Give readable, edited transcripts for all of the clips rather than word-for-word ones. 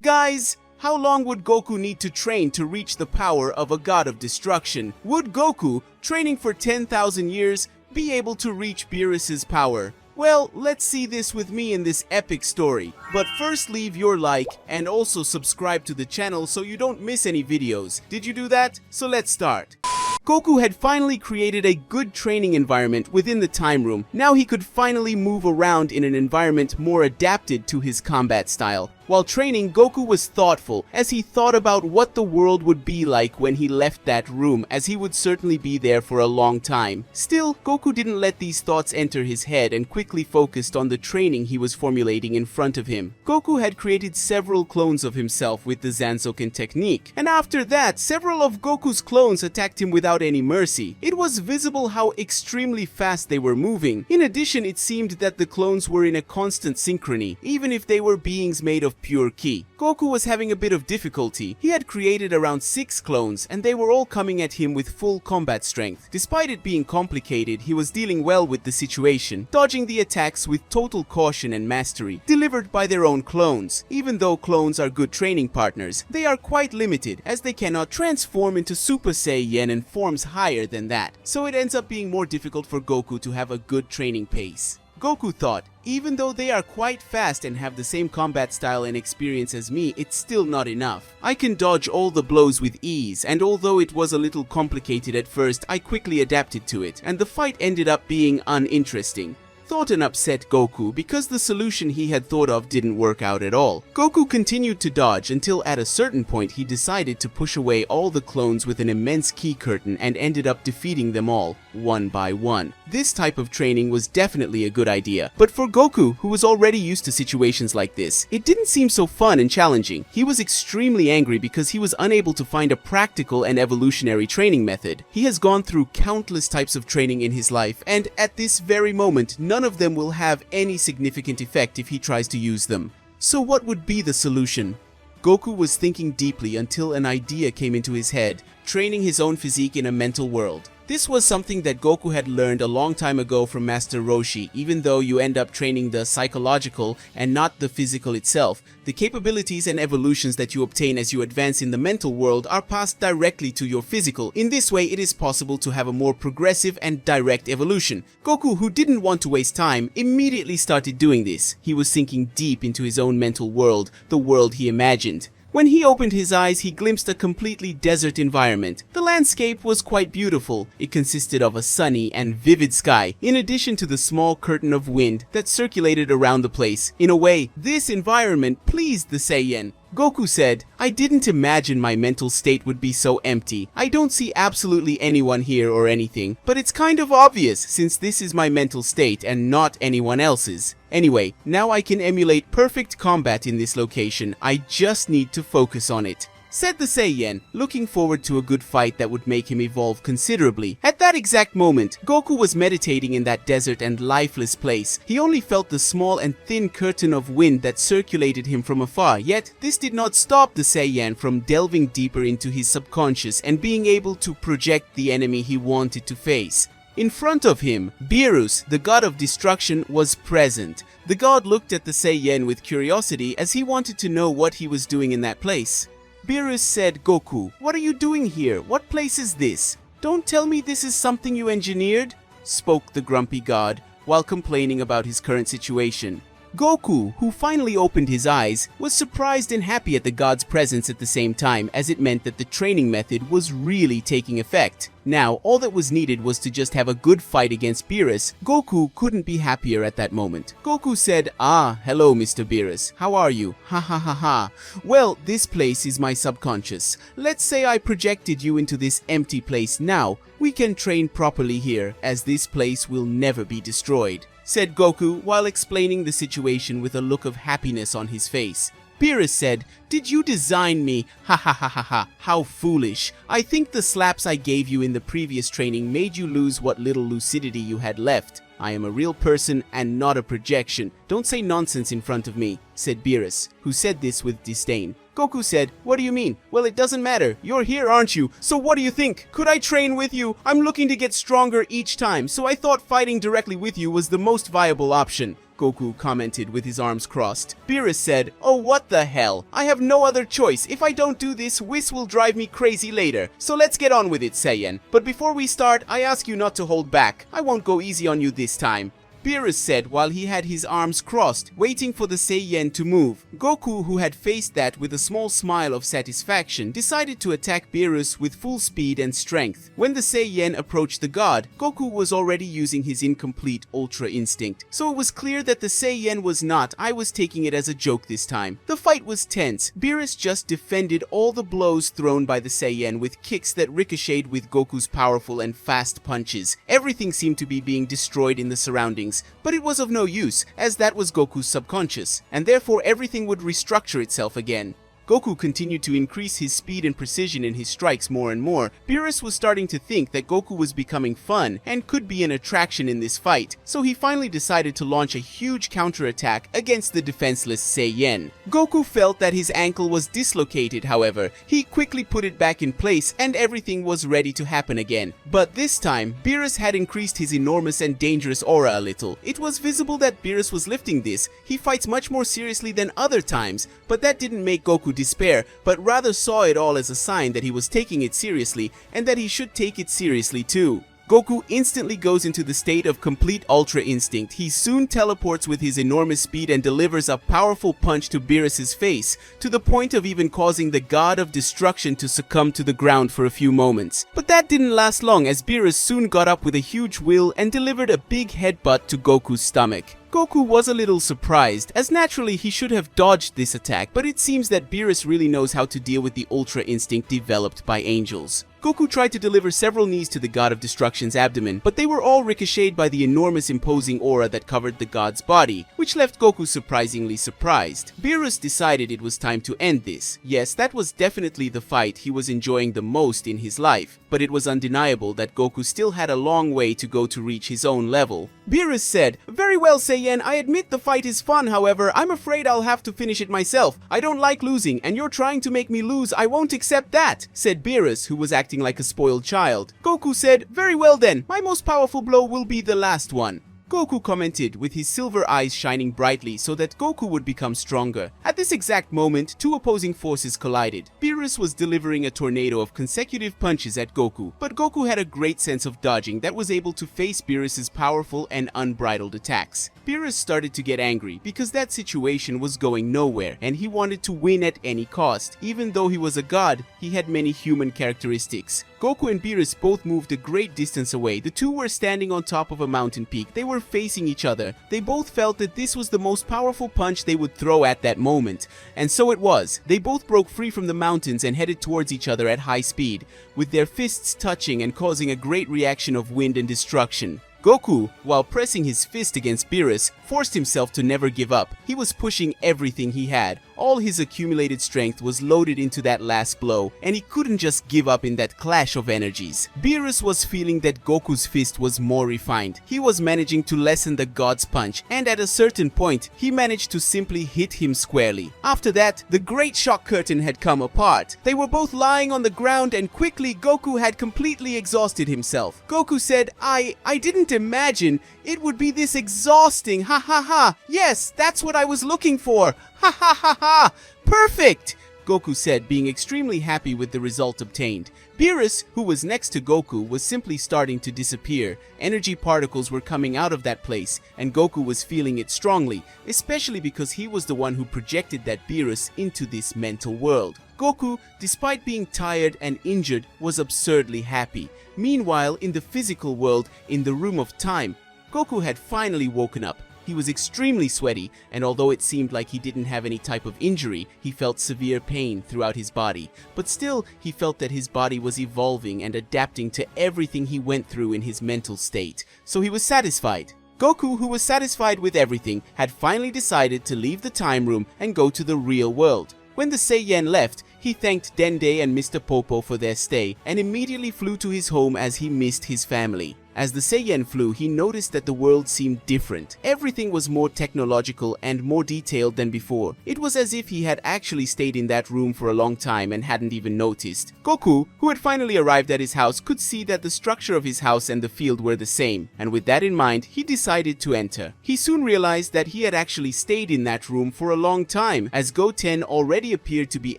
guys, how long would Goku need to train to reach the power of a god of destruction? Would Goku, training for 10,000 years, be able to reach Beerus's power? Well, let's see this with me in this epic story. But first leave your like and also subscribe to the channel so you don't miss any videos. Did you do that? So let's start. Goku had finally created a good training environment within the time room. Now he could finally move around in an environment more adapted to his combat style. While training, Goku was thoughtful as he thought about what the world would be like when he left that room, as he would certainly be there for a long time. Still, Goku didn't let these thoughts enter his head and quickly focused on the training he was formulating in front of him. Goku had created several clones of himself with the Zansoken technique, and after that, several of Goku's clones attacked him without any mercy. It was visible how extremely fast they were moving. In addition, it seemed that the clones were in a constant synchrony, even if they were beings made of pure ki. Goku was having a bit of difficulty. He had created around 6 clones and they were all coming at him with full combat strength. Despite it being complicated, he was dealing well with the situation, dodging the attacks with total caution and mastery, delivered by their own clones. Even though clones are good training partners, they are quite limited as they cannot transform into Super Saiyan and forms higher than that. So it ends up being more difficult for Goku to have a good training pace. Goku thought, even though they are quite fast and have the same combat style and experience as me, it's still not enough. I can dodge all the blows with ease, and although it was a little complicated at first, I quickly adapted to it, and the fight ended up being uninteresting. Thought and upset Goku because the solution he had thought of didn't work out at all. Goku continued to dodge until at a certain point he decided to push away all the clones with an immense ki curtain and ended up defeating them all, one by one. This type of training was definitely a good idea, but for Goku, who was already used to situations like this, it didn't seem so fun and challenging. He was extremely angry because he was unable to find a practical and evolutionary training method. He has gone through countless types of training in his life, and at this very moment, none of them will have any significant effect if he tries to use them. So what would be the solution? Goku was thinking deeply until an idea came into his head, training his own physique in a mental world. This was something that Goku had learned a long time ago from Master Roshi. Even though you end up training the psychological and not the physical itself, the capabilities and evolutions that you obtain as you advance in the mental world are passed directly to your physical. In this way, it is possible to have a more progressive and direct evolution. Goku, who didn't want to waste time, immediately started doing this. He was sinking deep into his own mental world, the world he imagined. When he opened his eyes, he glimpsed a completely desert environment. The landscape was quite beautiful. It consisted of a sunny and vivid sky, in addition to the small curtain of wind that circulated around the place. In a way, this environment pleased the Saiyan. Goku said, "I didn't imagine my mental state would be so empty. I don't see absolutely anyone here or anything, but it's kind of obvious since this is my mental state and not anyone else's. Anyway, now I can emulate perfect combat in this location. I just need to focus on it," said the Saiyan, looking forward to a good fight that would make him evolve considerably. At that exact moment, Goku was meditating in that desert and lifeless place. He only felt the small and thin curtain of wind that circulated him from afar, yet this did not stop the Saiyan from delving deeper into his subconscious and being able to project the enemy he wanted to face. In front of him, Beerus, the god of destruction, was present. The god looked at the Saiyan with curiosity as he wanted to know what he was doing in that place. Beerus said, "Goku, what are you doing here? What place is this? Don't tell me this is something you engineered," spoke the grumpy god while complaining about his current situation. Goku, who finally opened his eyes, was surprised and happy at the god's presence at the same time, as it meant that the training method was really taking effect. Now, all that was needed was to just have a good fight against Beerus. Goku couldn't be happier at that moment. Goku said, "Hello Mr. Beerus, how are you? Ha ha ha ha. Well, this place is my subconscious. Let's say I projected you into this empty place now. We can train properly here, as this place will never be destroyed," said Goku while explaining the situation with a look of happiness on his face. Beerus said, "Did you design me? Ha ha ha ha ha. How foolish. I think the slaps I gave you in the previous training made you lose what little lucidity you had left. I am a real person and not a projection. Don't say nonsense in front of me," said Beerus, who said this with disdain. Goku said, "What do you mean?" "Well, it doesn't matter. You're here, aren't you? So what do you think? Could I train with you? I'm looking to get stronger each time, so I thought fighting directly with you was the most viable option," Goku commented with his arms crossed. Beerus said, "Oh, what the hell? I have no other choice. If I don't do this, Whis will drive me crazy later. So let's get on with it, Saiyan. But before we start, I ask you not to hold back. I won't go easy on you this time," Beerus said while he had his arms crossed, waiting for the Saiyan to move. Goku, who had faced that with a small smile of satisfaction, decided to attack Beerus with full speed and strength. When the Saiyan approached the god, Goku was already using his incomplete Ultra Instinct, so it was clear that the Saiyan was not. I was taking it as a joke this time. The fight was tense. Beerus just defended all the blows thrown by the Saiyan with kicks that ricocheted with Goku's powerful and fast punches. Everything seemed to be being destroyed in the surroundings. But it was of no use, as that was Goku's subconscious, and therefore everything would restructure itself again. Goku continued to increase his speed and precision in his strikes more and more. Beerus was starting to think that Goku was becoming fun and could be an attraction in this fight, so he finally decided to launch a huge counterattack against the defenseless Saiyan. Goku felt that his ankle was dislocated, however. He quickly put it back in place and everything was ready to happen again. But this time, Beerus had increased his enormous and dangerous aura a little. It was visible that Beerus was lifting this. He fights much more seriously than other times, but that didn't make Goku despair, but rather saw it all as a sign that he was taking it seriously and that he should take it seriously too. Goku instantly goes into the state of complete Ultra Instinct. He soon teleports with his enormous speed and delivers a powerful punch to Beerus' face, to the point of even causing the God of Destruction to succumb to the ground for a few moments. But that didn't last long, as Beerus soon got up with a huge will and delivered a big headbutt to Goku's stomach. Goku was a little surprised, as naturally he should have dodged this attack, but it seems that Beerus really knows how to deal with the Ultra Instinct developed by angels. Goku tried to deliver several knees to the God of Destruction's abdomen, but they were all ricocheted by the enormous imposing aura that covered the god's body, which left Goku surprisingly surprised. Beerus decided it was time to end this. Yes, that was definitely the fight he was enjoying the most in his life, but it was undeniable that Goku still had a long way to go to reach his own level. Beerus said, "Very well, Saiyan, I admit the fight is fun, however, I'm afraid I'll have to finish it myself. I don't like losing, and you're trying to make me lose. I won't accept that," said Beerus, who was acting like a spoiled child. Goku said, "Very well then, my most powerful blow will be the last one." Goku commented, with his silver eyes shining brightly so that Goku would become stronger. At this exact moment, two opposing forces collided. Beerus was delivering a tornado of consecutive punches at Goku, but Goku had a great sense of dodging that was able to face Beerus' powerful and unbridled attacks. Beerus started to get angry because that situation was going nowhere, and he wanted to win at any cost. Even though he was a god, he had many human characteristics. Goku and Beerus both moved a great distance away. The two were standing on top of a mountain peak. They were facing each other. They both felt that this was the most powerful punch they would throw at that moment. And so it was. They both broke free from the mountains and headed towards each other at high speed, with their fists touching and causing a great reaction of wind and destruction. Goku, while pressing his fist against Beerus, forced himself to never give up. He was pushing everything he had. All his accumulated strength was loaded into that last blow, and he couldn't just give up in that clash of energies. Beerus was feeling that Goku's fist was more refined. He was managing to lessen the god's punch, and at a certain point, he managed to simply hit him squarely. After that, the great shock curtain had come apart. They were both lying on the ground, and quickly Goku had completely exhausted himself. Goku said, I didn't imagine it would be this exhausting. Ha ha ha. Yes, that's what I was looking for. Ha ha ha ha. Perfect, Goku said, being extremely happy with the result obtained. Beerus, who was next to Goku, was simply starting to disappear. Energy particles were coming out of that place, and Goku was feeling it strongly, especially because he was the one who projected that Beerus into this mental world. Goku, despite being tired and injured, was absurdly happy. Meanwhile, in the physical world, in the room of time, Goku had finally woken up. He was extremely sweaty, and although it seemed like he didn't have any type of injury, he felt severe pain throughout his body. But still, he felt that his body was evolving and adapting to everything he went through in his mental state. So he was satisfied. Goku, who was satisfied with everything, had finally decided to leave the time room and go to the real world. When the Saiyan left, he thanked Dende and Mr. Popo for their stay and immediately flew to his home as he missed his family. As the Seiyan flew, he noticed that the world seemed different. Everything was more technological and more detailed than before. It was as if he had actually stayed in that room for a long time and hadn't even noticed. Goku, who had finally arrived at his house, could see that the structure of his house and the field were the same, and with that in mind, he decided to enter. He soon realized that he had actually stayed in that room for a long time, as Goten already appeared to be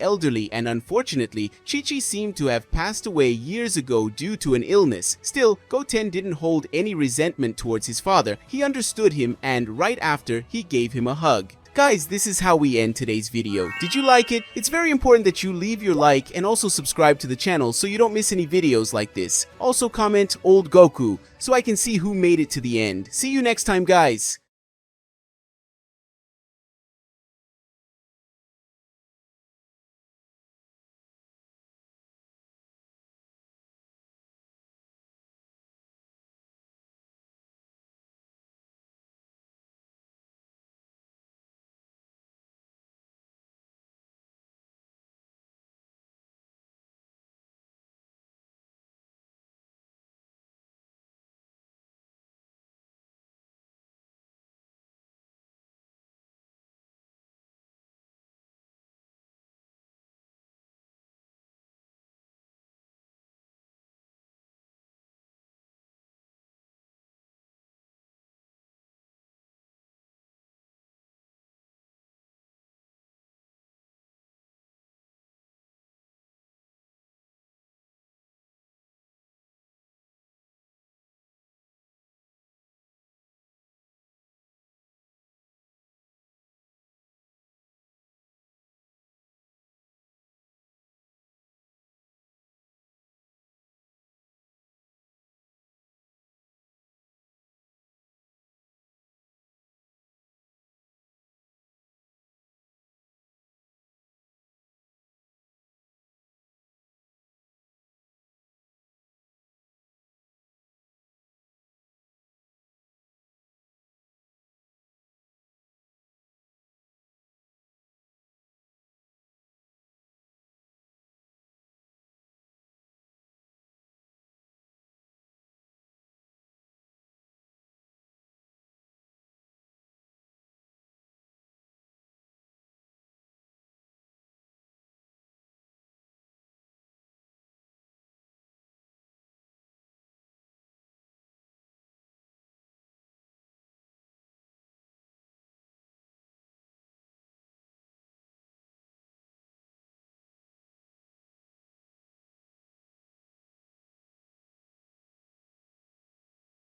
elderly, and unfortunately, Chi-Chi seemed to have passed away years ago due to an illness. Still, Goten didn't hold any resentment towards his father. He understood him, and right after, he gave him a hug. Guys, this is how we end today's video. Did you like it? It's very important that you leave your like and also subscribe to the channel so you don't miss any videos like this. Also comment Old Goku so I can see who made it to the end. See you next time, guys.